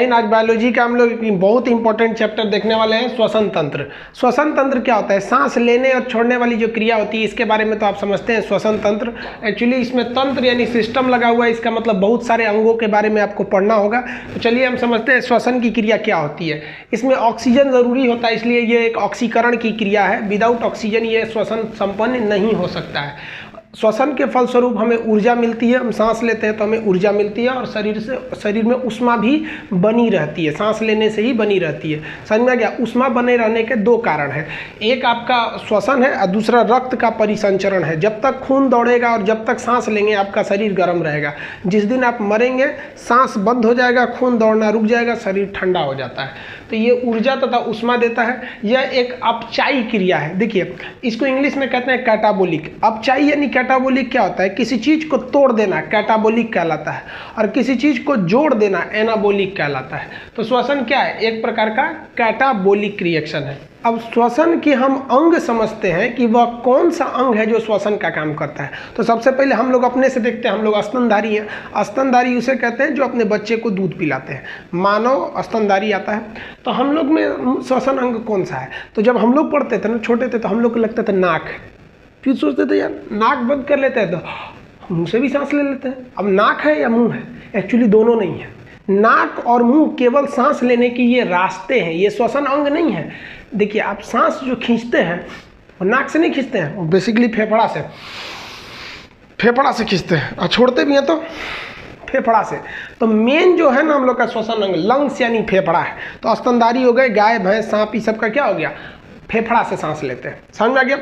आज बायोलॉजी का हम लोग एक बहुत इंपॉर्टेंट चैप्टर देखने वाले हैं, श्वसन तंत्र। श्वसन तंत्र क्या होता है? सांस लेने और छोड़ने वाली जो क्रिया होती है, इसके बारे में तो आप समझते हैं। श्वसन तंत्र एक्चुअली इसमें तंत्र यानी सिस्टम लगा हुआ है, इसका मतलब बहुत सारे अंगों के बारे में आपको पढ़ना होगा। तो चलिए हम समझते हैं श्वसन की क्रिया क्या होती है। इसमें ऑक्सीजन ज़रूरी होता है, इसलिए ये एक ऑक्सीकरण की क्रिया है। विदाउट ऑक्सीजन ये श्वसन संपन्न नहीं हो सकता है। श्वसन के फलस्वरूप हमें ऊर्जा मिलती है, हम सांस लेते हैं तो हमें ऊर्जा मिलती है और शरीर में ऊष्मा भी बनी रहती है, सांस लेने से ही बनी रहती है। समझ में आ गया? ऊष्मा बने रहने के दो कारण हैं, एक आपका श्वसन है और दूसरा रक्त का परिसंचरण है। जब तक खून दौड़ेगा और जब तक सांस लेंगे आपका शरीर गर्म रहेगा। जिस दिन आप मरेंगे सांस बंद हो जाएगा, खून दौड़ना रुक जाएगा, शरीर ठंडा हो जाता है। तो ये ऊर्जा तथा ऊष्मा देता है। यह एक अपचायी क्रिया है। देखिए इसको इंग्लिश में कहते हैं कैटाबोलिक। अपचायी यानी कैटाबोलिक क्या होता है? किसी चीज़ को तोड़ देना कैटाबोलिक कहलाता है और किसी चीज़ को जोड़ देना एनाबोलिक कहलाता है। तो श्वसन क्या है? एक प्रकार का कैटाबोलिक रिएक्शन है। अब श्वसन के हम अंग समझते हैं कि वह कौन सा अंग है जो श्वसन का काम करता है। तो सबसे पहले हम लोग अपने से देखते हैं, हम लोग स्तनधारी हैं। स्तनधारी उसे कहते हैं जो अपने बच्चे को दूध पिलाते हैं। मानव स्तनधारी आता है। तो हम लोग में श्वसन अंग कौन सा है? तो जब हम लोग पढ़ते थे ना, छोटे थे, तो हम लोग को लगता था नाक है। फिर सोचते थे यार नाक बंद कर लेते हैं तो मुँह से भी सांस ले लेते हैं। अब नाक है या मुँह है? एक्चुअली दोनों नहीं है। नाक और मुंह केवल सांस लेने की ये रास्ते हैं, ये श्वसन अंग नहीं है। देखिए आप सांस जो खींचते हैं वो नाक से नहीं खींचते हैं, वो बेसिकली फेफड़ा से खींचते हैं और छोड़ते भी हैं तो फेफड़ा से। तो मेन जो है ना हम लोग का श्वसन अंग लंग्स यानी फेफड़ा है। तो स्तनधारी हो गए, गाय भैंस सांप, ये सब का क्या हो गया? फेफड़ा से सांस लेते हैं। समझ में आ गया?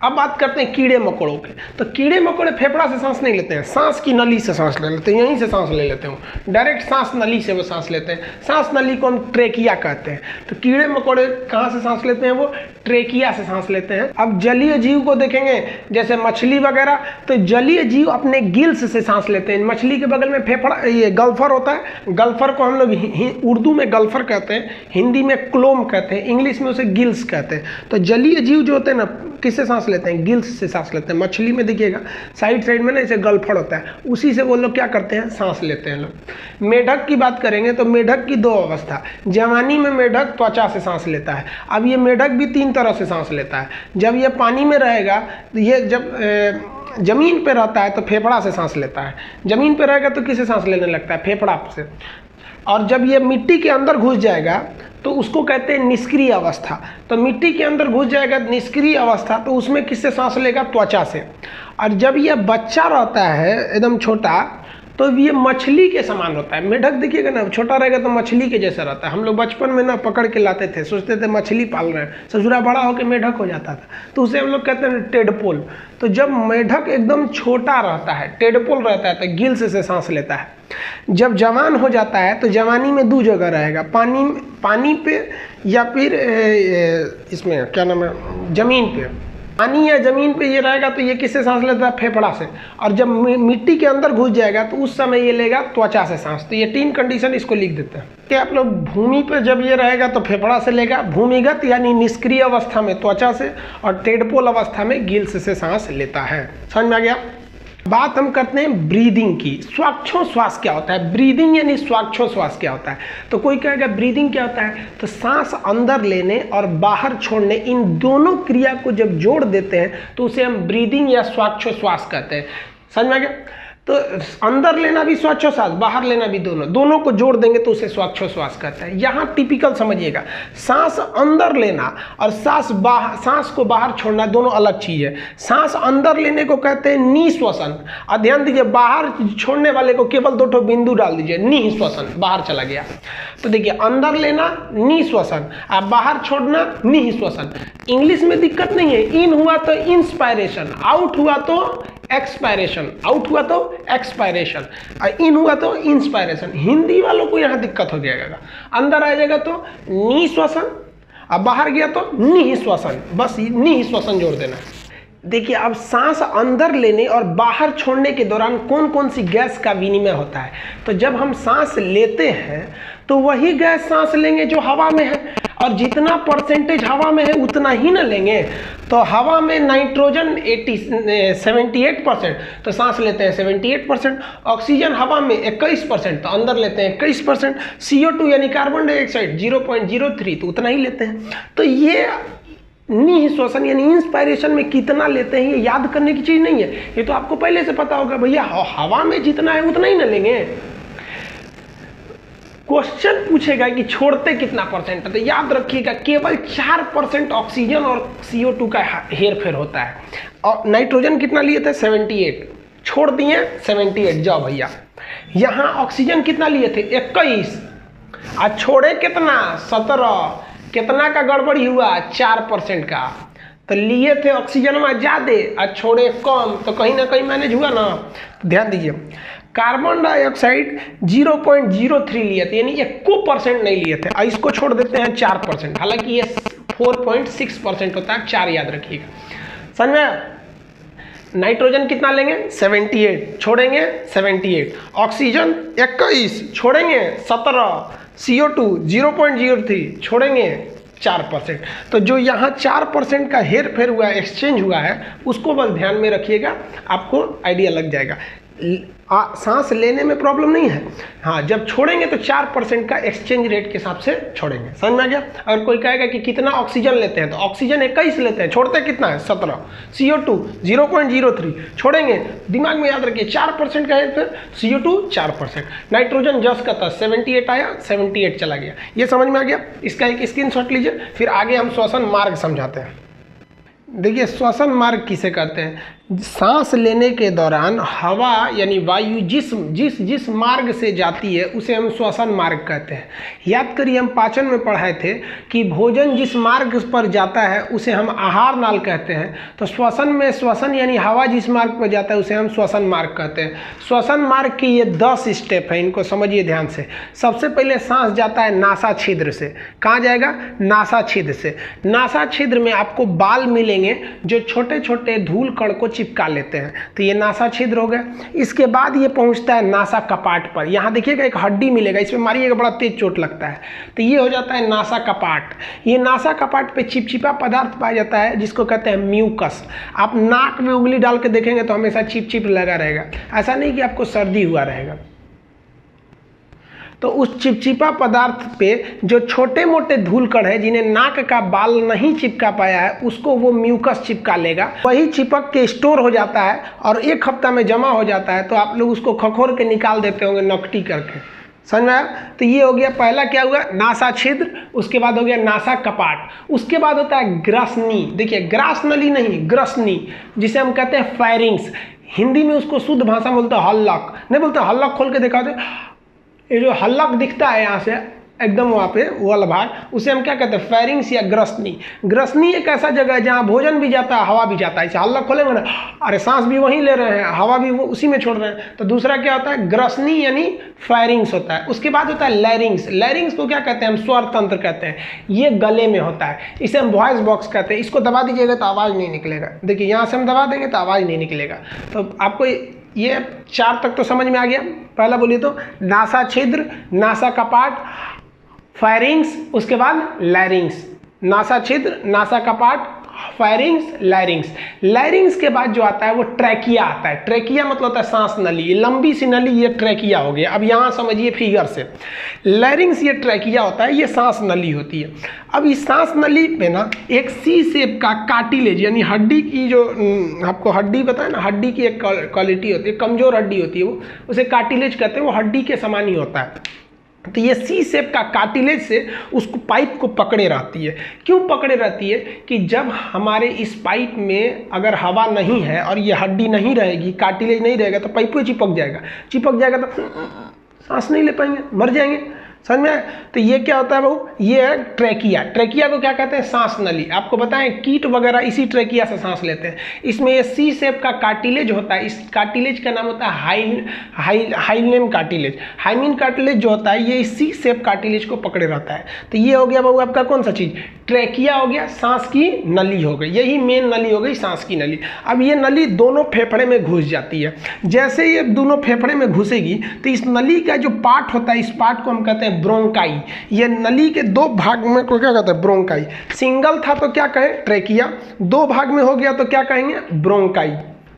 अब बात करते हैं कीड़े मकोड़ों के। तो कीड़े मकोड़े फेफड़ा से सांस नहीं लेते हैं, सांस की नली से सांस ले लेते हैं, यहीं से सांस ले लेते हैं, डायरेक्ट सांस नली से वो सांस लेते हैं। सांस नली को हम ट्रेकिया कहते हैं। तो कीड़े मकोड़े कहाँ से सांस लेते हैं? वो ट्रेकिया से सांस लेते हैं। अब जलीय जीव को देखेंगे जैसे मछली वगैरह, तो जलीय जीव अपने गिल्स से सांस लेते हैं। मछली के बगल में फेफड़ा ये गल्फर होता है। गल्फर को हम लोग उर्दू में गल्फर कहते हैं, हिंदी में क्लोम कहते हैं, इंग्लिश में उसे गिल्स कहते हैं। तो जलीय जीव जो होते हैं ना किससे सांस लेते हैं? गिल्स से सांस लेते हैं। मछली में देखिएगा साइड में ना इसे गल्फड़ होता है, उसी से वो लोग क्या करते हैं? सांस लेते हैं लोग। मेढक की बात करेंगे तो मेढक की दो अवस्था। जवानी में मेढक त्वचा से सांस लेता है। अब ये मेढक भी तीन तरह से सांस लेता है। जब ये पानी में रहेगा तो ये जब जमीन पे रहता है तो फेफड़ा से सांस लेता है। जमीन पे रहेगा तो किससे सांस लेने लगता है? फेफड़ा से। और जब ये मिट्टी के अंदर घुस जाएगा तो उसको कहते हैं निष्क्रिय अवस्था। तो मिट्टी के अंदर घुस जाएगा निष्क्रिय अवस्था, तो उसमें किससे सांस लेगा? त्वचा से। और जब ये बच्चा रहता है एकदम छोटा तो ये मछली के समान होता है। मेढक देखिएगा ना, छोटा रहेगा तो मछली के जैसा रहता है। हम लोग बचपन में ना पकड़ के लाते थे, सोचते थे मछली पाल रहे हैं, ससुरा बड़ा होकर मेढक हो जाता था, तो उसे हम लोग कहते हैं टेडपोल। तो जब मेढक एकदम छोटा रहता है, टेडपोल रहता है, तो गिल्स से सांस लेता है। जब जवान हो जाता है तो जवानी में दो जगह रहेगा, पानी पे या फिर इसमें क्या नाम है, जमीन पे। पानी या जमीन पे ये रहेगा तो ये किससे सांस लेता है? फेफड़ा से। और जब मिट्टी के अंदर घुस जाएगा तो उस समय ये लेगा त्वचा से सांस। तो ये तीन कंडीशन इसको लिख देते हैं कि आप लोग भूमि पे जब ये रहेगा तो फेफड़ा से लेगा, भूमिगत यानी निष्क्रिय अवस्था में त्वचा से, और टेडपोल अवस्था में गिल्स से सांस लेता है। समझ में आ गया? बात हम करते हैं ब्रीदिंग की। श्वासोच्छ्वास क्या होता है? ब्रीदिंग यानी श्वासोच्छ्वास क्या होता है? तो कोई कहेगा ब्रीदिंग क्या होता है? तो सांस अंदर लेने और बाहर छोड़ने, इन दोनों क्रिया को जब जोड़ देते हैं तो उसे हम ब्रीदिंग या श्वासोच्छ्वास कहते हैं। समझ में आ गया? तो अंदर लेना भी श्वासोच्छ्वास, बाहर लेना भी, दोनों को जोड़ देंगे तो उसे श्वासोच्छ्वास कहते हैं। यहाँ टिपिकल समझिएगा, सांस अंदर लेना और सांस को बाहर छोड़ना दोनों अलग चीज़ है। सांस अंदर लेने को कहते हैं निःश्वसन। ध्यान दीजिए, बाहर छोड़ने वाले को केवल दो बिंदु डाल दीजिए, निःश्वसन, बाहर चला गया। तो देखिए अंदर लेना निःश्वसन और बाहर छोड़ना निःश्वसन। इंग्लिश में दिक्कत नहीं है, इन हुआ तो इंस्पायरेशन, आउट हुआ तो एक्सपायरेशन, आउट हुआ तो एक्सपायरेशन, इन हुआ तो इंस्पायरेशन। हिंदी वालों को यहाँ दिक्कत हो जाएगा, अंदर आ जाएगा तो निःश्वसन, अब बाहर गया तो निःश्वसन, बस निःश्वसन जोड़ देना। देखिए अब सांस अंदर लेने और बाहर छोड़ने के दौरान कौन कौन सी गैस का विनिमय होता है? तो जब हम सांस लेते हैं तो वही गैस सांस लेंगे जो हवा में है, और जितना परसेंटेज हवा में है उतना ही ना लेंगे। तो हवा में नाइट्रोजन 78%, तो सांस लेते हैं 78%। ऑक्सीजन हवा में 21%, तो अंदर लेते हैं 21%। CO2 यानी कार्बन डाइऑक्साइड 0.03, तो उतना ही लेते हैं। तो ये निःश्वसन यानी इंस्पायरेशन में कितना लेते हैं ये याद करने की चीज़ नहीं है, ये तो आपको पहले से पता होगा भैया हवा में जितना है उतना ही ना लेंगे। क्वेश्चन पूछेगा कि छोड़ते कितना परसेंट है, तो याद रखिएगा केवल 4% ऑक्सीजन और CO2 का हेर फेर होता है। और नाइट्रोजन कितना लिए थे 78, छोड़ दिए 78, जाओ भैया। यहाँ ऑक्सीजन कितना लिए थे 21 और छोड़े कितना 17, कितना का गड़बड़ी हुआ 4% का। तो लिए थे ऑक्सीजन में ज़्यादा और छोड़े कम, तो कहीं ना कहीं मैनेज हुआ ना। तो ध्यान दीजिए कार्बन डाइऑक्साइड 0.03 लिए थे, यानी 1% नहीं लिए थे, और इसको छोड़ देते हैं 4%, हालांकि ये 4.6% होता है, 4 याद रखिएगा। समझ में? नाइट्रोजन कितना लेंगे 78, छोड़ेंगे 78, ऑक्सीजन 21, छोड़ेंगे 17, CO2 0.03, छोड़ेंगे 4%। तो जो यहाँ 4% का हेर फेर हुआ है, एक्सचेंज हुआ है, उसको बस ध्यान में रखिएगा, आपको आइडिया लग जाएगा। सांस लेने में प्रॉब्लम नहीं है, हाँ जब छोड़ेंगे तो 4% का एक्सचेंज रेट के हिसाब से छोड़ेंगे। समझ में आ गया? अगर कोई कहेगा कि कितना ऑक्सीजन लेते हैं, तो ऑक्सीजन 21 लेते हैं, छोड़ते कितना है 17, CO2 0.03, छोड़ेंगे, दिमाग में याद रखिए 4% का है, फिर CO2 4%, नाइट्रोजन जस्ट का था 78 आया, 78 चला गया। ये समझ में आ गया? इसका एक स्क्रीनशॉट लीजिए, फिर आगे हम श्वसन मार्ग समझाते हैं। देखिए श्वसन मार्ग किसे कहते हैं? सांस लेने के दौरान हवा यानी वायु जिस मार्ग से जाती है उसे हम श्वसन मार्ग कहते हैं। याद करिए हम पाचन में पढ़ाए थे कि भोजन जिस मार्ग पर जाता है उसे हम आहार नाल कहते हैं। तो श्वसन में श्वसन यानी हवा जिस मार्ग पर जाता है उसे हम श्वसन मार्ग कहते हैं। श्वसन मार्ग की ये 10 स्टेप है, इनको समझिए ध्यान से। सबसे पहले सांस जाता है नासा छिद्र से। कहाँ जाएगा? नासा छिद्र से। नासा छिद्र में आपको बाल मिलेंगे जो छोटे छोटे धूल कण को चिपका लेते हैं, तो ये नासा छिद्र हो गया। इसके बाद ये पहुंचता है नासा कपाट पर। यहाँ देखिएगा एक हड्डी मिलेगा, इसमें मारिएगा बड़ा तेज चोट लगता है, तो ये हो जाता है नासा कपाट। ये नासा कपाट पे चिपचिपा पदार्थ पाया जाता है जिसको कहते हैं म्यूकस। आप नाक में उंगली डाल के देखेंगे तो हमेशा चिपचिप लगा रहेगा, ऐसा नहीं कि आपको सर्दी हुआ रहेगा। तो उस चिपचिपा पदार्थ पे जो छोटे मोटे धूल कण है जिन्हें नाक का बाल नहीं चिपका पाया है उसको वो म्यूकस चिपका लेगा, वही चिपक के स्टोर हो जाता है और 1 हफ्ता में जमा हो जाता है। तो आप लोग उसको खखोर के निकाल देते होंगे नकटी करके। समझ में आया? तो ये हो गया, पहला क्या हुआ नासा छिद्र, उसके बाद हो गया नासा कपाट, उसके बाद होता है ग्रसनी। देखिए ग्रास नली नहीं, ग्रसनी, जिसे हम कहते हैं फेरिंग्स। हिंदी में उसको शुद्ध भाषा में बोलते हैं हल्लक, नहीं बोलते हल्लक खोल के दिखा दे, ये जो हल्लक दिखता है यहाँ से एकदम वहाँ पे वो वाला भाग, उसे हम क्या कहते हैं फेरिंग्स या ग्रसनी। ग्रसनी एक ऐसा जगह है जहाँ भोजन भी जाता है, हवा भी जाता है। इसे हल्लक खोलेंगे ना, अरे सांस भी वहीं ले रहे हैं, हवा भी वो उसी में छोड़ रहे हैं। तो दूसरा क्या होता है ग्रसनी यानी फेरिंग्स होता है। उसके बाद होता है लैरिंग्स। लैरिंग्स को क्या कहते हैं हम? स्वर तंत्र कहते हैं। ये गले में होता है, इसे हम वॉइस बॉक्स कहते हैं। इसको दबा दीजिएगा तो आवाज़ नहीं निकलेगा। देखिए यहाँ से हम दबा देंगे तो आवाज़ नहीं निकलेगा। तो आपको ये 4 तक तो समझ में आ गया। पहला बोलिए तो नासा छिद्र, नासा कपाट, फेरिंग्स, उसके बाद लैरिंग्स। नासा छिद्र, नासा कपाट, फेरिंग्स, लैरिंग्स। लैरिंग्स के बाद जो आता है वो ट्रैकिया आता है। ट्रैकिया मतलब होता है सांस नली, ये लंबी सी नली, ये ट्रैकिया हो गया। अब यहाँ समझिए फिगर से, लैरिंग्स ये ट्रैकिया होता है, ये सांस नली होती है। अब इस सांस नली पे ना एक सी शेप का कार्टिलेज यानी हड्डी की, जो आपको हड्डी बताया ना, हड्डी की एक क्वालिटी होती है, कमजोर हड्डी होती है, वो उसे कार्टिलेज कहते हैं। वो हड्डी के समान ही होता है। तो ये सी शेप का कार्टिलेज से उसको पाइप को पकड़े रहती है। क्यों पकड़े रहती है? कि जब हमारे इस पाइप में अगर हवा नहीं है और ये हड्डी नहीं रहेगी, कार्टिलेज नहीं रहेगा, तो पाइप को चिपक जाएगा। चिपक जाएगा तो सांस नहीं ले पाएंगे, मर जाएंगे। समझ में आया? तो ये क्या होता है बहू? ये है ट्रैकिया। ट्रैकिया को क्या कहते हैं? सांस नली। आपको बताएं कीट वगैरह इसी ट्रैकिया से सांस लेते हैं। इसमें ये सी शेप का कार्टिलेज होता है। इस कार्टिलेज का नाम होता है हाइलेम कार्टिलेज। हाइमिन कार्टिलेज जो होता है ये इस सी शेप कार्टिलेज को पकड़े रहता है। तो ये हो गया बहू आपका कौन सा चीज़? ट्रैकिया हो गया, सांस की नली हो गई। यही मेन नली हो गई, सांस की नली। अब ये नली दोनों फेफड़े में घुस जाती है। जैसे ये दोनों फेफड़े में घुसेगी तो इस नली का जो पार्ट होता है, इस पार्ट को हम कहते हैं हैं ब्रोंकाई। ये नली के दो भाग में को क्या कहते हैं, ब्रोंकाई। सिंगल था तो क्या कहे, ट्रेकिया, दो भाग में हो गया तो क्या कहेंगे, ब्रोंकाई।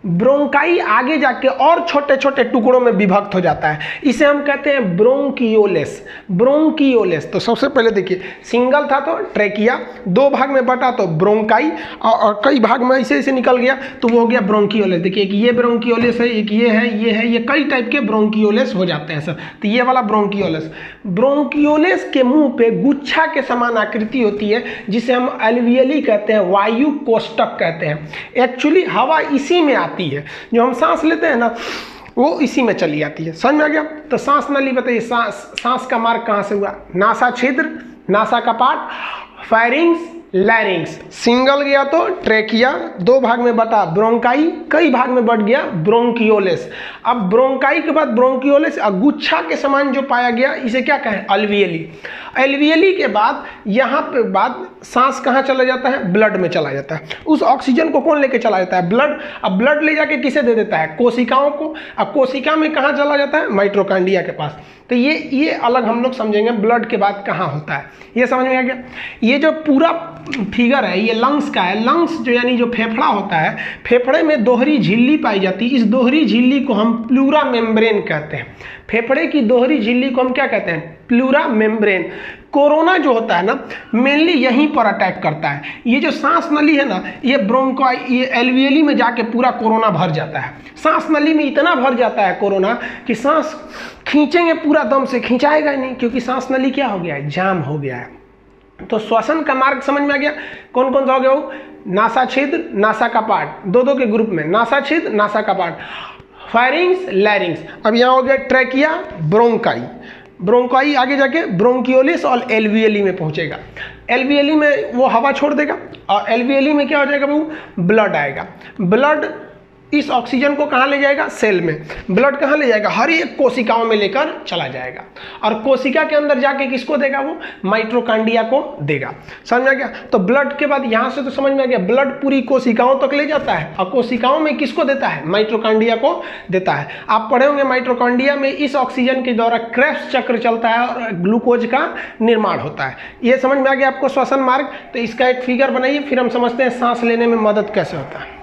ब्रोंकाई आगे जाके और छोटे छोटे टुकड़ों में विभक्त हो जाता है, इसे हम कहते हैं ब्रोंकियोलेस। ब्रोंकियोलेस। तो सबसे पहले देखिए, सिंगल था तो ट्रेकिया, दो भाग में बटा तो ब्रोंकाई, और कई भाग में ऐसे ऐसे निकल गया तो वो हो गया ब्रोंकियोलेस। देखिए एक ये ब्रोंकियोलेस है, एक ये है, ये है, ये कई टाइप के ब्रोंकियोलेस हो जाते हैं सर। तो ये वाला ब्रोंकियोलेस। ब्रोंकियोलेस के मुंह पे गुच्छा के समान आकृति होती है, जिसे हम एल्वियली कहते हैं, वायु कोष्टक कहते हैं। एक्चुअली हवा इसी में आती है, जो हम सांस लेते हैं ना वो इसी में चली आती है। समझ में आ गया। तो सांस नली बताइए, सांस का मार्ग कहाँ से हुआ, नासा छिद्र, नासा कपाट, फेरिंग्स, लैरिंग्स। सिंगल गया तो ट्रेकिया, दो भाग में बटा ब्रोंकाई, कई भाग में बट गया ब्रोंकियोलेस। अब ब्रोंकाई के बाद ब्रोंकियोलेस, गुच्छा के समान जो पाया गया इसे क्या कहें, अल्वियली। एल्वियली के बाद यहाँ पे बाद सांस कहाँ चला जाता है, ब्लड में चला जाता है। उस ऑक्सीजन को कौन लेके चला जाता है, ब्लड। अब ब्लड ले जाके किसे दे देता है, कोशिकाओं को। अब कोशिका में कहाँ चला जाता है, माइटोकॉन्ड्रिया के पास। तो ये अलग हम लोग समझेंगे, ब्लड के बाद कहाँ होता है, ये समझ में आ गया। ये जो पूरा फिगर है ये लंग्स का है। लंग्स जो यानी जो फेफड़ा होता है, फेफड़े में दोहरी झिल्ली पाई जाती है। इस दोहरी झिल्ली को हम प्लूरा मेम्ब्रेन कहते हैं। फेफड़े की दोहरी झिल्ली को हम क्या कहते हैं, प्लूरा मेम्ब्रेन। कोरोना जो होता है ना, मेनली यहीं पर अटैक करता है। ये जो सांस नली है ना, ये ब्रोंकाई, ये एल्वियली में जाके पूरा कोरोना भर जाता है। सांस नली में इतना भर जाता है कोरोना कि सांस खींचेंगे पूरा दम से खींचाएगा ही नहीं, क्योंकि सांस नली क्या हो गया है, जाम हो गया है। तो श्वसन का मार्ग समझ में आ गया, कौन कौन सा हो गया वो, नासा छिद्र, नासा कपाट, दो दो के ग्रुप में, नासा छिद्र, नासा कपाट, फेरिंग्स, लैरिंग्स। अब यहाँ हो गया ट्रेकिया, ब्रोंकाई। ब्रोंकाई आगे जाके ब्रोंकियोलिस और एल्वियली में पहुंचेगा। एल्वियली में वो हवा छोड़ देगा और एल्वियली में क्या हो जाएगा, वो ब्लड आएगा। ब्लड इस ऑक्सीजन को कहाँ ले जाएगा, सेल में। ब्लड कहाँ ले जाएगा, हर एक कोशिकाओं में लेकर चला जाएगा, और कोशिका के अंदर जाके किसको देगा, वो माइटोकॉन्ड्रिया को देगा। समझ में आ गया। तो ब्लड के बाद यहाँ से तो समझ में आ गया, ब्लड पूरी कोशिकाओं तक ले जाता है, और कोशिकाओं में किसको देता है, माइटोकॉन्ड्रिया को देता है। आप पढ़े होंगे माइटोकॉन्ड्रिया में इस ऑक्सीजन के द्वारा क्रेब्स चक्र चलता है और ग्लूकोज का निर्माण होता है। ये समझ में आ गया आपको श्वसन मार्ग। तो इसका एक फिगर बनाइए, फिर हम समझते हैं सांस लेने में मदद कैसे होता है।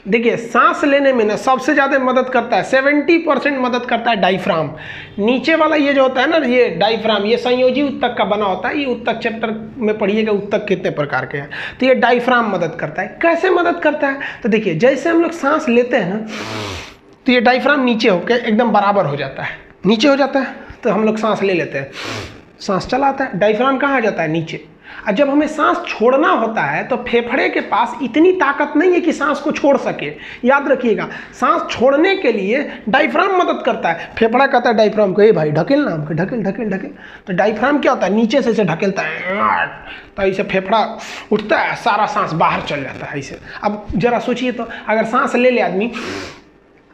देखिए सांस लेने में ना सबसे ज़्यादा मदद करता है, 70% मदद करता है डायफ्राम। नीचे वाला ये जो होता है ना, ये डायफ्राम, ये संयोजी उत्तक का बना होता है। ये उत्तक चैप्टर में पढ़िएगा, उत्तक कितने प्रकार के हैं। तो ये डायफ्राम मदद करता है। कैसे मदद करता है, तो देखिए जैसे हम लोग सांस लेते हैं ना, तो ये डायफ्राम नीचे होकर एकदम बराबर हो जाता है, नीचे हो जाता है, तो हम लोग सांस ले लेते हैं, सांस चलाता है। डायफ्राम कहाँ आ जाता है, नीचे। और जब हमें सांस छोड़ना होता है तो फेफड़े के पास इतनी ताकत नहीं है कि सांस को छोड़ सके। याद रखिएगा, सांस छोड़ने के लिए डायफ्राम मदद करता है। फेफड़ा कहता है डायफ्राम को, ए भाई ढकेल ना, ढकेल ढकेल ढकेल। तो डायफ्राम क्या होता है, नीचे से इसे ढकेलता है, तो ऐसे फेफड़ा उठता है, सारा सांस बाहर चल जाता है ऐसे। अब जरा सोचिए तो, अगर सांस ले ले आदमी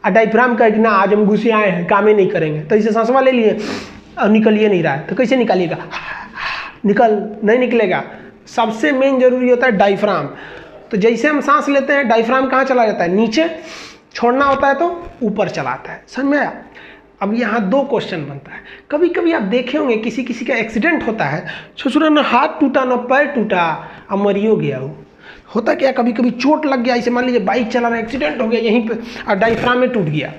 और डायफ्राम कहे कि ना आज हम घुसे आए हैं, काम ही नहीं करेंगे, तो इसे सांसवा ले लिए और निकलिए नहीं रहा है, तो कैसे निकालिएगा, निकल नहीं निकलेगा। सबसे मेन जरूरी होता है डायफ्राम। तो जैसे हम सांस लेते हैं, डायफ्राम कहाँ चला जाता है, नीचे। छोड़ना होता है तो ऊपर चलाता है। समझ में आया। अब यहाँ दो क्वेश्चन बनता है। कभी कभी आप देखे होंगे किसी किसी का एक्सीडेंट होता है, ससुरा ना हाथ टूटा ना पैर टूटा, अब मरियो गया वो। होता क्या, कभी कभी चोट लग गया, इसे मान लीजिए बाइक चला रहा है, एक्सीडेंट हो गया यहीं पे और डायफ्राम में टूट गया।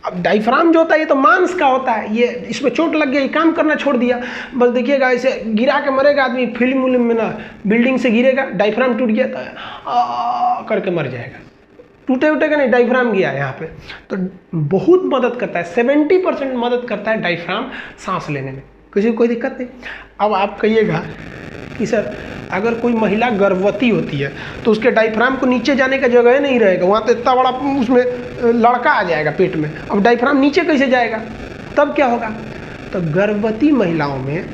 अब डायफ्राम जो होता है ये तो मांस का होता है, ये इसमें चोट लग गया, ये काम करना छोड़ दिया, बस देखिएगा ऐसे गिरा के मरेगा आदमी। फिल्म उल्म में ना बिल्डिंग से गिरेगा, डायफ्राम टूट गया तो करके मर जाएगा। टूटे उटेगा नहीं, डायफ्राम गया यहाँ पे। तो बहुत मदद करता है, 70% मदद करता है डायफ्राम सांस लेने में। किसी को कोई दिक्कत नहीं। अब आप कहिएगा कि सर अगर कोई महिला गर्भवती होती है तो उसके डायफ्राम को नीचे जाने का जगह नहीं रहेगा, वहाँ तो इतना बड़ा उसमें लड़का आ जाएगा पेट में, अब डायफ्राम नीचे कैसे जाएगा, तब क्या होगा। तो गर्भवती महिलाओं में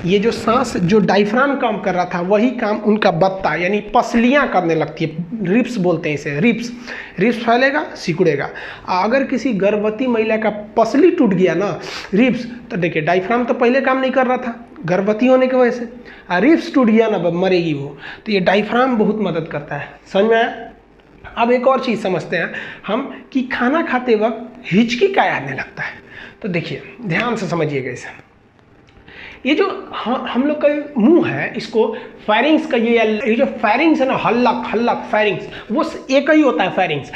ये जो सांस, जो डायफ्राम काम कर रहा था, वही काम उनका बत्ता यानी पसलियाँ करने लगती है। रिप्स बोलते हैं इसे, रिप्स। रिप्स फैलेगा, सिकुड़ेगा। अगर किसी गर्भवती महिला का पसली टूट गया ना, रिप्स, तो देखिए डायफ्राम तो पहले काम नहीं कर रहा था गर्भवती होने की वजह से, रिप्स टूट गया ना, मरेगी वो। तो ये डायफ्राम बहुत मदद करता है। समझ में आया। अब एक और चीज़ समझते हैं हम कि खाना खाते वक्त हिचकी क्या आने लगता है। तो देखिए ध्यान से समझिएगा इसे। ये जो हम लोग का मुंह है, इसको फेरिंग्स का ये जो फेरिंग्स है ना, हल्लक फेरिंग्स, वो एक ही होता है फेरिंग्स।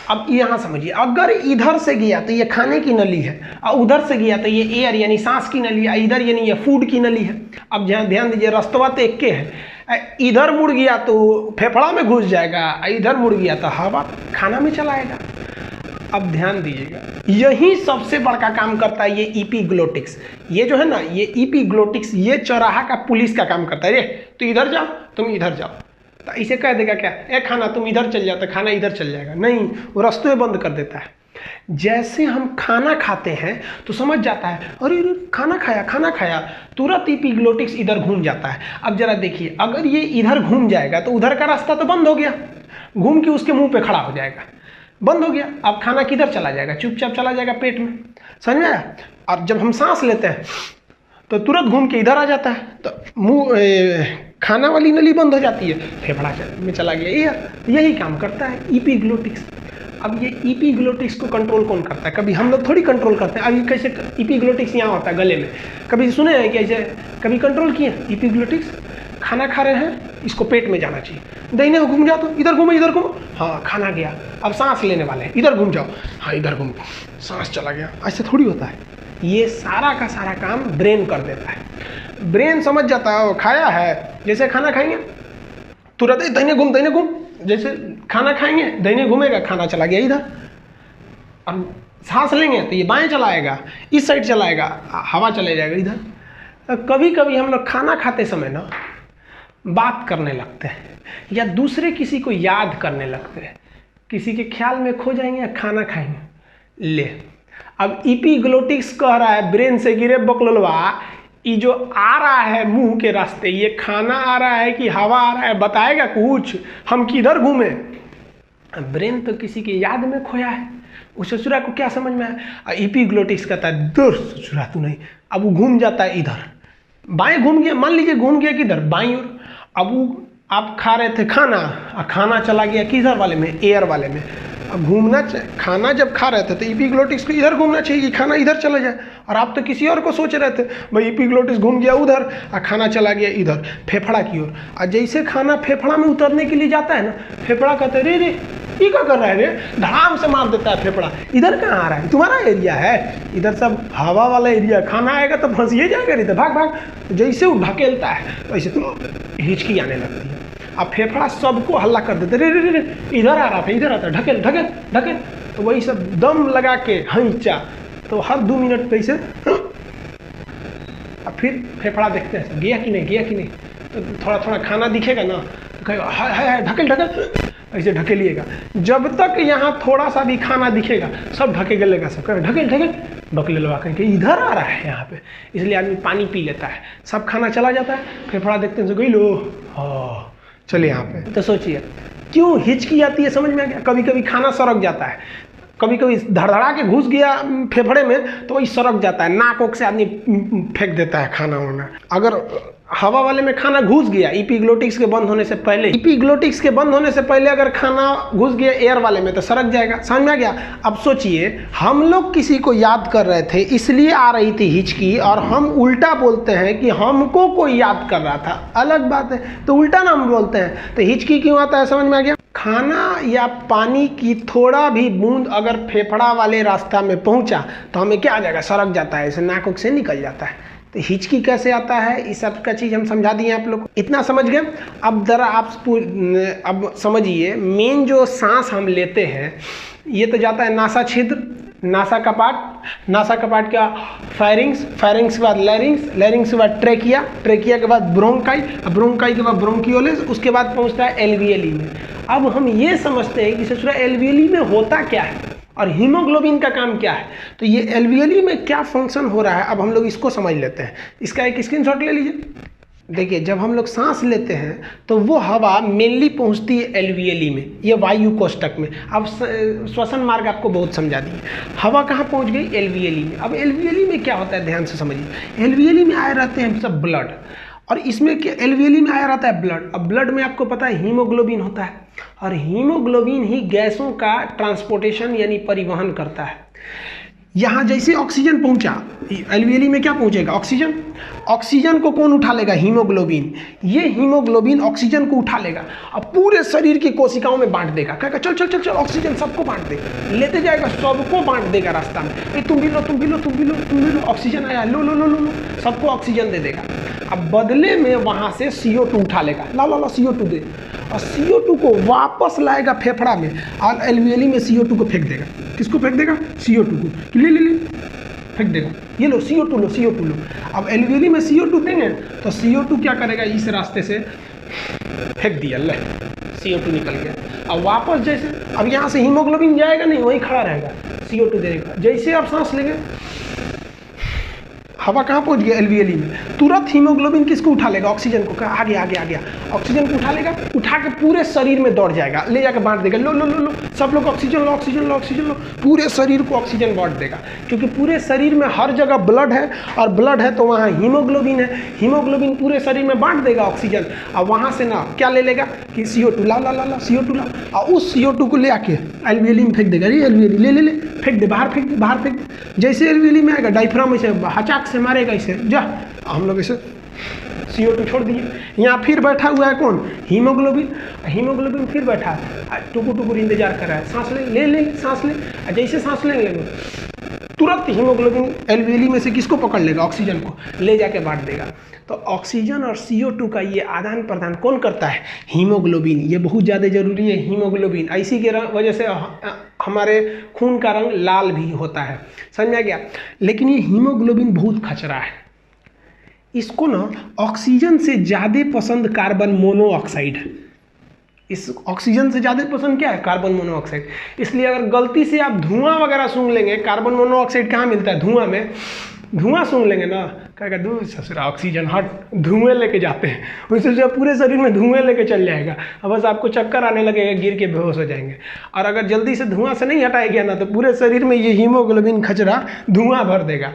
अब यहाँ समझिए, अगर इधर से गया तो ये खाने की नली है, और उधर से गया तो ये एयर यानी सांस की नली है, इधर यानी ये फूड की नली है। अब ध्यान दीजिए, रास्तवा तो एक के है, इधर मुड़ गया तो फेफड़ा में घुस जाएगा, इधर मुड़ गया तो हवा खाना में चलाएगा। अब ध्यान दीजिएगा, यही सबसे बड़का काम करता है ये इपीग्लोटिक्स। ये जो है ना, ये इपीग्लोटिक्स, ये चौराहा का पुलिस का काम करता है। रे तो इधर जाओ, तुम इधर जाओ, तो इसे कह देगा क्या, ए खाना तुम इधर चल जाओ, तो खाना इधर चल जाएगा। नहीं, वो रास्ते बंद कर देता है। जैसे हम खाना खाते हैं तो समझ जाता है, अरे खाना खाया, तुरंत इपीग्लोटिक्स इधर घूम जाता है। अब जरा देखिए, अगर ये इधर घूम जाएगा तो उधर का रास्ता तो बंद हो गया, घूम के उसके मुंह पे खड़ा हो जाएगा, बंद हो गया। अब खाना किधर चला जाएगा, चुपचाप चला जाएगा पेट में, समझ में आया। और जब हम सांस लेते हैं तो तुरंत घूम के इधर आ जाता है, तो मुंह खाना वाली नली बंद हो जाती है, फेफड़ा में चला गया एयर। यही काम करता है इपीग्लोटिक्स। अब ये इपीग्लोटिक्स को कंट्रोल कौन करता है, कभी हम लोग थोड़ी कंट्रोल करते हैं। अभी कैसे इपीग्लोटिक्स यहाँ होता है गले में, कभी सुने हैं कि ऐसे कभी कंट्रोल किए इपीग्लोटिक्स। खाना खा रहे हैं, इसको पेट में जाना चाहिए, दाहिने घूम जाओ, तो इधर घूमो, हाँ खाना गया। अब सांस लेने वाले हैं, इधर घूम जाओ, हाँ इधर घूम, सांस चला गया। ऐसे थोड़ी होता है, ये सारा का सारा काम ब्रेन कर देता है। ब्रेन समझ जाता है, वो खाया है, जैसे खाना खाएंगे तुरंत दाहिने घूम, जैसे खाना खाएंगे दाहिने घूमेगा, खाना चला गया इधर। और सांस लेंगे तो ये बाएं चलाएगा, इस साइड चलाएगा, हवा चले जाएगा इधर। कभी कभी हम लोग खाना खाते समय ना बात करने लगते हैं, या दूसरे किसी को याद करने लगते हैं, किसी के ख्याल में खो जाएंगे या खाना खाएंगे। ले, अब इपीग्लोटिक्स कह रहा है ब्रेन से, गिरे बकलोलवा, ये जो आ रहा है मुंह के रास्ते, ये खाना आ रहा है कि हवा आ रहा है, बताएगा कुछ, हम किधर घूमे। ब्रेन तो किसी की याद में खोया है, उस ससुरा को क्या समझ में आया। इपीग्लोटिक्स कहता है दूर ससुरा तू नहीं। अब वो घूम जाता है इधर, बाएं घूम गया, मान लीजिए घूम गया किधर, बाईं ओर। अब वो आप खा रहे थे खाना, और खाना चला गया किधर वाले में, एयर वाले में। अब घूमना, खाना जब खा रहे थे तो इपीग्लोटिक्स को इधर घूमना चाहिए कि खाना इधर चला जाए, और आप तो किसी और को सोच रहे थे। भाई इपीग्लोटिक्स घूम गया उधर और खाना चला गया इधर फेफड़ा की ओर। और जैसे खाना फेफड़ा में उतरने के लिए जाता है ना, फेफड़ा कहते रे ये क्या कर रहा है रे, धड़ाम से मार देता है फेफड़ा, इधर कहाँ आ रहा है, तुम्हारा एरिया है, इधर सब हवा वाला एरिया, खाना आएगा तो फंसिए जाएगा, नहीं तो भाग। जैसे वो ढकेलता है वैसे तुम हिचकी आने लगती है। अब फेफड़ा सबको हल्ला कर देते, रे इधर आ रहा था, इधर आता, ढकेल। तो वही सब दम लगा के हैंचा, तो हर 2 मिनट पे इसे, अब फिर फेफड़ा देखते हैं गया कि नहीं, तो थोड़ा खाना दिखेगा ना, तो कहेगा हाय ढकेल, ऐसे ढकेलिएगा। जब तक यहाँ थोड़ा सा भी खाना दिखेगा सब ढकेलेगा, सब कहेगा ढकेल, बकलेलवा कहेंगे इधर आ रहा है यहाँ पे। इसलिए आदमी पानी पी लेता है, सब खाना चला जाता है, फेफड़ा देखते हैं तो गई लो, हाँ चलिए यहाँ पे। तो सोचिए क्यों हिचकी आती है, समझ में आ गया। कभी कभी खाना सड़क जाता है, कभी धड़धड़ा के घुस गया फेफड़े में तो वही सड़क जाता है, नाक ओक से आदमी फेंक देता है खाना वाना। अगर हवा वाले में खाना घुस गया इपीग्लोटिक्स के बंद होने से पहले, अगर खाना घुस गया एयर वाले में तो सड़क जाएगा, समझ में आ गया। अब सोचिए हम लोग किसी को याद कर रहे थे इसलिए आ रही थी हिचकी, और हम उल्टा बोलते हैं कि हमको कोई याद कर रहा था, अलग बात है, तो उल्टा ना हम बोलते हैं, तो हिचकी क्यों आता है, समझ में आ गया। खाना या पानी की थोड़ा भी बूंद अगर फेफड़ा वाले रास्ता में पहुंचा तो हमें क्या आ जाएगा, सड़क जाता है, ऐसे नाक से निकल जाता है। तो हिचकी कैसे आता है, इस सब का चीज़ हम समझा दिए आप लोग, इतना समझ गए। अब ज़रा आप अब समझिए, मेन जो सांस हम लेते हैं ये तो जाता है नासा छिद्र, नासा कपाट का फेरिंग्स के बाद लैरिंग्स के बाद ट्रेकिया के बाद ब्रोंकाई के बाद ब्रोंकियोलिस, उसके बाद पहुंचता है एल्वियली में। अब हम ये समझते हैं कि ससुरा एल्वियली में होता क्या है और हीमोग्लोबिन का काम क्या है, तो ये एल्वियली में क्या फंक्शन हो रहा है, अब हम लोग इसको समझ लेते हैं। इसका एक स्क्रीनशॉट ले लीजिए। देखिए जब हम लोग सांस लेते हैं तो वो हवा मेनली पहुंचती है एल्वियली में, ये वायु कोष्ठक में। अब श्वसन मार्ग आपको बहुत समझा दिए, हवा कहाँ पहुंच गई, एल्वियली में। अब एल्वियली में क्या होता है, ध्यान से समझिए। एल्वियली में आए रहते हैं सब ब्लड, और इसमें क्या एल्वियली में आया रहता है ब्लड। अब ब्लड में आपको पता है हीमोग्लोबिन होता है, और हीमोग्लोबिन ही गैसों का ट्रांसपोर्टेशन यानी परिवहन करता है। यहाँ जैसे ऑक्सीजन पहुंचा, एल्वियली में क्या पहुंचेगा? ऑक्सीजन। ऑक्सीजन को कौन उठा लेगा? हीमोग्लोबिन। ये हीमोग्लोबिन ऑक्सीजन को उठा लेगा और पूरे शरीर की कोशिकाओं में बांट देगा। कहेगा चल चल चल चल ऑक्सीजन सबको बांट दे, लेते जाएगा, सबको बांट देगा रास्ता में। तुम भी लो, तुम भी लो, तुम भी लो, तुम भी लो, ऑक्सीजन आया, लो लो लो लो लो, सबको ऑक्सीजन दे देगा। अब बदले में वहाँ से CO2 उठा लेगा, ला ला ला CO2 दे, और CO2 को वापस लाएगा फेफड़ा में और एल्वियली में CO2 को फेंक देगा। किसको फेंक देगा? CO2 को। ले ले ले फेंक देगा, ये लो CO2 लो, CO2 लो। अब एल्वियली में CO2 देंगे तो CO2 क्या करेगा? इस रास्ते से फेंक दिया, ले CO2 निकल गया। अब वापस जैसे, अब यहाँ से हीमोग्लोबिन जाएगा नहीं, वहीं खड़ा रहेगा, CO2 देगा। जैसे आप सांस लेंगे, हवा कहाँ पहुँच गया? एल्वियली में। तुरंत हीमोग्लोबिन किसको उठा लेगा? ऑक्सीजन को। आ गया आ गया आ गया, ऑक्सीजन को उठा लेगा, उठा के पूरे शरीर में दौड़ जाएगा, ले जाकर बांट देगा। लो लो लो लो, सब लोग ऑक्सीजन लो, ऑक्सीजन लो, ऑक्सीजन लो, पूरे शरीर को ऑक्सीजन बांट देगा। क्योंकि पूरे शरीर में हर जगह ब्लड है, और ब्लड है तो वहाँ हीमोग्लोबिन है, हीमोग्लोबिन पूरे शरीर में बांट देगा ऑक्सीजन। और वहाँ से ना क्या ले लेगा कि CO2 ला ला ला ला, CO2 ला, और उस CO2 को ले आके एल्वियली में फेंक देगा। अरे एल्वियली ले ले ले, फेंक दे, बाहर फेंक दे, बाहर फेंक दे। जैसे एल्वियली में आएगा, डायफ्राम ऐसे हचाक से मारेगा, इसे जा, हम लोग इसे CO2 छोड़ दिए। यहाँ फिर बैठा हुआ है कौन? हीमोग्लोबिन। हीमोग्लोबिन फिर बैठा है, टुकुर टुकुर इंतजार कर रहा है, सांस ले ले ले, सांस ले। जैसे सांस लेने लगे, तुरंत हीमोग्लोबिन एल्वियली में से किसको पकड़ लेगा? ऑक्सीजन को, ले जाके बांट देगा। तो ऑक्सीजन और CO2 का ये आदान प्रदान कौन करता है? हीमोग्लोबिन। ये बहुत ज़्यादा जरूरी है, हीमोग्लोबिन। इसी के वजह से हमारे खून का रंग लाल भी होता है, समझ में आ गया? लेकिन ये हीमोग्लोबिन बहुत खचरा है, इसको ना ऑक्सीजन से ज़्यादा पसंद कार्बन मोनोऑक्साइड है। इस ऑक्सीजन से ज़्यादा पसंद क्या है? Carbon monoxide. इसलिए अगर गलती से आप धुआं वगैरह सूंघ लेंगे, कार्बन मोनोऑक्साइड कहाँ मिलता है? धुआं में। धुआं सूंघ लेंगे ना, कहेगा दूर ससुरा ऑक्सीजन हट, धुएं लेके जाते हैं, उससे जो पूरे शरीर में धुएं लेके चल जाएगा, अब बस आपको चक्कर आने लगेगा, गिर के बेहोश हो जाएंगे। और अगर जल्दी से धुआं से नहीं हटाया गया ना, तो पूरे शरीर में ये हीमोग्लोबिन खचरा धुआं भर देगा।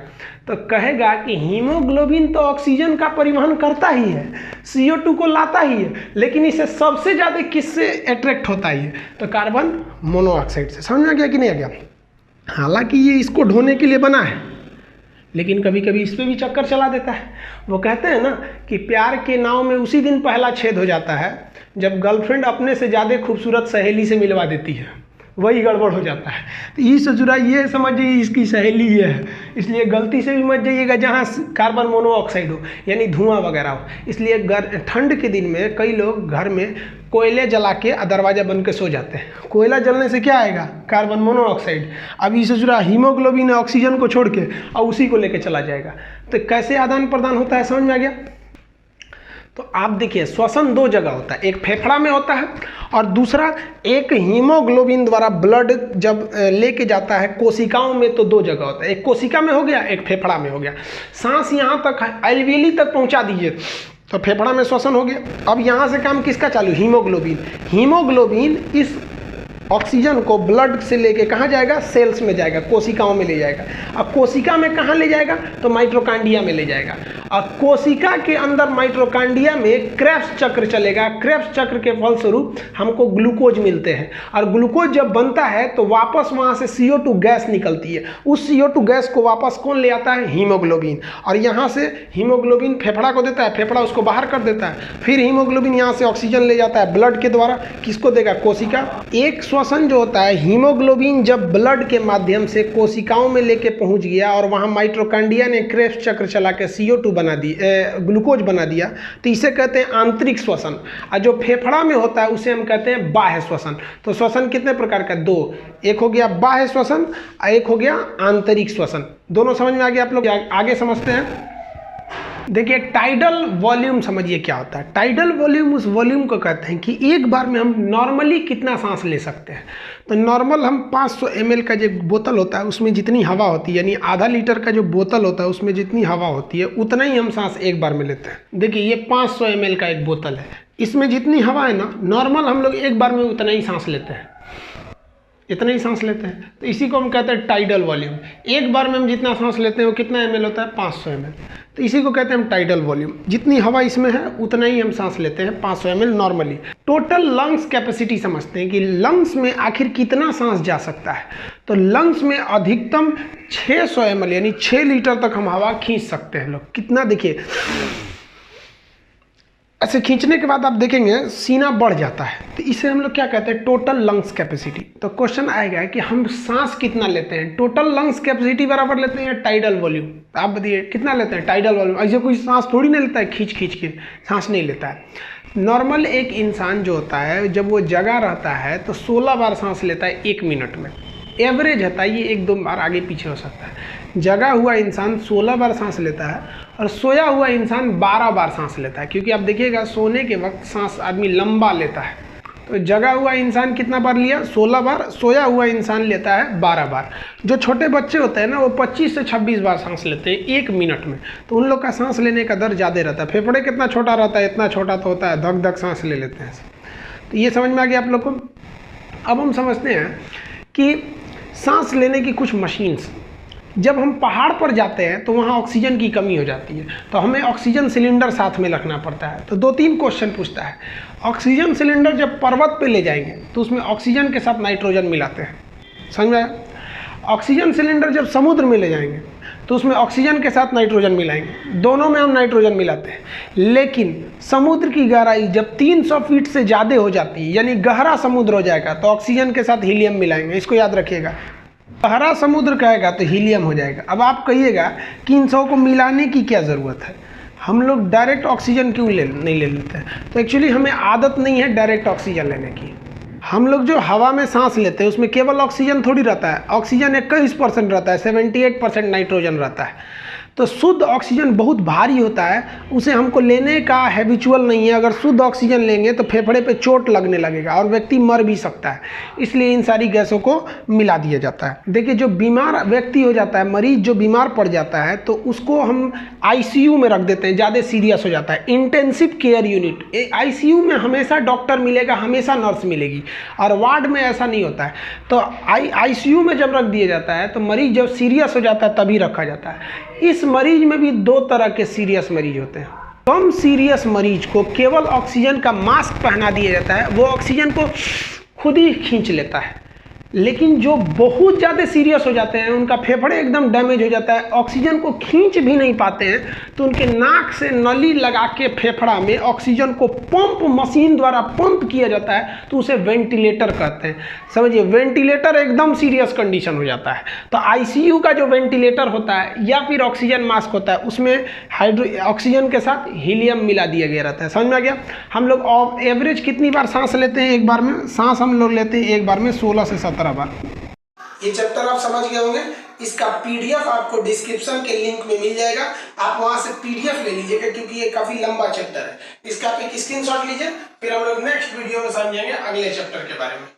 तो कहेगा कि हीमोग्लोबिन तो ऑक्सीजन का परिवहन करता ही है, CO2 को लाता ही है, लेकिन इसे सबसे ज़्यादा किससे अट्रैक्ट होता ही है? तो कार्बन मोनोऑक्साइड से। समझ में आ गया कि नहीं आ गया? हालांकि ये इसको ढोने के लिए बना है, लेकिन कभी कभी इस पर भी चक्कर चला देता है। वो कहते हैं ना कि प्यार के नाव में उसी दिन पहला छेद हो जाता है जब गर्लफ्रेंड अपने से ज़्यादा खूबसूरत सहेली से मिलवा देती है, वही गड़बड़ हो जाता है। तो ये ससुरा ये समझिए इसकी सहेली ये है, इसलिए गलती से भी मत जाइएगा जहाँ कार्बन मोनोऑक्साइड हो, यानी धुआं वगैरह हो। इसलिए ठंड के दिन में कई लोग घर में कोयले जला के दरवाज़ा बंद के सो जाते हैं। कोयला जलने से क्या आएगा? Carbon monoxide. अब ये ससुरा हीमोग्लोबिन ऑक्सीजन को छोड़ के और उसी को लेके चला जाएगा। तो कैसे आदान प्रदान होता है, समझ में आ गया? तो आप देखिए, श्वसन दो जगह होता है, एक फेफड़ा में होता है और दूसरा एक हीमोग्लोबिन द्वारा ब्लड जब लेके जाता है कोशिकाओं में, तो दो जगह होता है, एक कोशिका में हो गया, एक फेफड़ा में हो गया। सांस यहाँ तक एल्वियली तक पहुँचा दीजिए तो फेफड़ा में श्वसन हो गया। अब यहाँ से काम किसका चालू? हीमोग्लोबिन। हीमोग्लोबिन इस ऑक्सीजन को ब्लड से लेके कहाँ जाएगा? सेल्स में जाएगा, कोशिकाओं में ले जाएगा। अब कोशिका में कहाँ ले जाएगा? तो माइटोकॉन्ड्रिया में ले जाएगा। और कोशिका के अंदर माइटोकॉन्ड्रिया में क्रेब्स चक्र चलेगा। क्रेब्स चक्र के फलस्वरूप हमको ग्लूकोज मिलते हैं, और ग्लूकोज जब बनता है तो वापस वहाँ से CO2 गैस निकलती है। उस CO2 गैस को वापस कौन ले आता है? हीमोग्लोबिन। और यहाँ से हीमोग्लोबिन फेफड़ा को देता है, फेफड़ा उसको बाहर कर देता है, फिर हीमोग्लोबिन यहाँ से ऑक्सीजन ले जाता है ब्लड के द्वारा, किसको देगा? कोशिका। एक श्वसन जो होता है, हीमोग्लोबिन जब ब्लड के माध्यम से कोशिकाओं में लेके पहुंच गया और वहां माइटोकॉन्ड्रिया ने क्रेब्स चक्र चला के CO2 बना दी, ग्लूकोज बना दिया, तो इसे कहते हैं आंतरिक श्वसन। और जो फेफड़ा में होता है उसे हम कहते हैं बाह्य श्वसन। तो श्वसन कितने प्रकार का? दो, एक हो गया बाह्य श्वसन और एक हो गया आंतरिक श्वसन। दोनों समझ में आ गया? आप लोग आगे समझते हैं। देखिए, टाइडल वॉल्यूम समझिए क्या होता है। टाइडल वॉल्यूम उस वॉल्यूम को कहते हैं कि एक बार में हम नॉर्मली कितना सांस ले सकते हैं। तो नॉर्मल हम 500 ml का जो बोतल होता है उसमें जितनी हवा होती है, यानी आधा लीटर का जो बोतल होता है उसमें जितनी हवा होती है उतना ही हम सांस एक बार में लेते हैं। देखिए, ये 500 ml का एक बोतल है, इसमें जितनी हवा है ना, नॉर्मल हम लोग एक बार में उतना ही सांस लेते हैं, इतना ही सांस लेते हैं। तो इसी को हम कहते हैं टाइडल वॉल्यूम। एक बार में हम जितना सांस लेते हैं वो कितना ml होता है? 500 ml। तो इसी को कहते हैं हम टाइडल वॉल्यूम। जितनी हवा इसमें है उतना ही हम सांस लेते हैं, 500 ml normally. Total lungs capacity समझते हैं कि लंग्स में आखिर कितना सांस जा सकता है। तो लंग्स में अधिकतम 600 ml यानी 6 लीटर तक हम हवा खींच सकते हैं लोग। कितना, देखिए ऐसे खींचने के बाद आप देखेंगे सीना बढ़ जाता है, तो इसे हम लोग क्या कहते हैं, टोटल लंग्स कैपेसिटी। तो क्वेश्चन आएगा कि हम सांस कितना लेते हैं, टोटल लंग्स कैपेसिटी बराबर लेते हैं या टाइडल वॉल्यूम। आप बताइए कितना लेते हैं, टाइडल वॉल्यूम। ऐसे कोई सांस थोड़ी नहीं लेता है, खींच खींच के सांस नहीं लेता है। नॉर्मल एक इंसान जो होता है जब वो जगा रहता है तो 16 बार सांस लेता है 1 मिनट में। एवरेज होता है, ये 1-2 बार आगे पीछे हो सकता है। जगा हुआ इंसान 16 बार सांस लेता है और सोया हुआ इंसान 12 बार सांस लेता है, क्योंकि आप देखिएगा सोने के वक्त सांस आदमी लंबा लेता है। तो जगा हुआ इंसान कितना बार लिया, 16 बार। सोया हुआ इंसान लेता है 12 बार। जो छोटे बच्चे होते हैं ना वो 25 से 26 बार सांस लेते हैं 1 मिनट में। तो उन लोग का सांस लेने का दर ज़्यादा रहता है। फेफड़े कितना छोटा रहता है, इतना छोटा तो होता है, धक धक सांस ले लेते हैं। तो ये समझ में आ गया आप लोग को। अब हम समझते हैं कि सांस लेने की कुछ मशीन्स, जब हम पहाड़ पर जाते हैं तो वहाँ ऑक्सीजन की कमी हो जाती है, तो हमें ऑक्सीजन सिलेंडर साथ में रखना पड़ता है। तो 2-3 क्वेश्चन पूछता है। ऑक्सीजन सिलेंडर जब पर्वत पे ले जाएंगे तो उसमें ऑक्सीजन के साथ नाइट्रोजन मिलाते हैं, समझ में आया। ऑक्सीजन सिलेंडर जब समुद्र में ले जाएंगे तो उसमें ऑक्सीजन के साथ नाइट्रोजन मिलाएंगे, दोनों में हम नाइट्रोजन मिलाते हैं। लेकिन समुद्र की गहराई जब 300 फीट से ज़्यादा हो जाती है, यानी गहरा समुद्र हो जाएगा, तो ऑक्सीजन के साथ हीलियम मिलाएंगे। इसको याद रखिएगा, गहरा समुद्र कहेगा तो हीलियम हो जाएगा। अब आप कहिएगा कि इन सबको को मिलाने की क्या ज़रूरत है, हम लोग डायरेक्ट ऑक्सीजन क्यों नहीं ले लेते हैं। तो एक्चुअली हमें आदत नहीं है डायरेक्ट ऑक्सीजन लेने की। हम लोग जो हवा में सांस लेते हैं उसमें केवल ऑक्सीजन थोड़ी रहता है, ऑक्सीजन 21% रहता है, 78% नाइट्रोजन रहता है। तो शुद्ध ऑक्सीजन बहुत भारी होता है, उसे हमको लेने का हैबिचुअल नहीं है। अगर शुद्ध ऑक्सीजन लेंगे तो फेफड़े पे चोट लगने लगेगा और व्यक्ति मर भी सकता है, इसलिए इन सारी गैसों को मिला दिया जाता है। देखिए जो बीमार व्यक्ति हो जाता है, मरीज जो बीमार पड़ जाता है, तो उसको हम आईसीयू में रख देते हैं, ज़्यादा सीरियस हो जाता है, इंटेंसिव केयर यूनिट। आईसीयू में हमेशा डॉक्टर मिलेगा, हमेशा नर्स मिलेगी, और वार्ड में ऐसा नहीं होता है। तो आईसीयू में जब रख दिया जाता है तो मरीज जब सीरियस हो जाता है तभी रखा जाता है। इस मरीज में भी 2 तरह के सीरियस मरीज होते हैं। कम सीरियस मरीज को केवल ऑक्सीजन का मास्क पहना दिया जाता है, वो ऑक्सीजन को खुद ही खींच लेता है। लेकिन जो बहुत ज़्यादा सीरियस हो जाते हैं, उनका फेफड़े एकदम डैमेज हो जाता है, ऑक्सीजन को खींच भी नहीं पाते हैं, तो उनके नाक से नली लगा के फेफड़ा में ऑक्सीजन को पंप मशीन द्वारा पंप किया जाता है, तो उसे वेंटिलेटर कहते हैं। समझिए, वेंटिलेटर एकदम सीरियस कंडीशन हो जाता है। तो आईसीयू का जो वेंटिलेटर होता है या फिर ऑक्सीजन मास्क होता है, उसमें ऑक्सीजन के साथ हीलियम मिला दिया गया रहता है। समझ में आ गया। हम लोग एवरेज कितनी बार सांस लेते हैं एक बार में, सांस हम लोग लेते हैं एक बार में 16 से 17 बार। ये चैप्टर आप समझ गए होंगे। इसका पीडीएफ आपको डिस्क्रिप्शन के लिंक में मिल जाएगा, आप वहां से पीडीएफ ले लीजिएगा, क्योंकि ये काफी लंबा चैप्टर है। इसका आप एक स्क्रीनशॉट लीजिए, फिर हम लोग नेक्स्ट वीडियो में समझेंगे अगले चैप्टर के बारे में।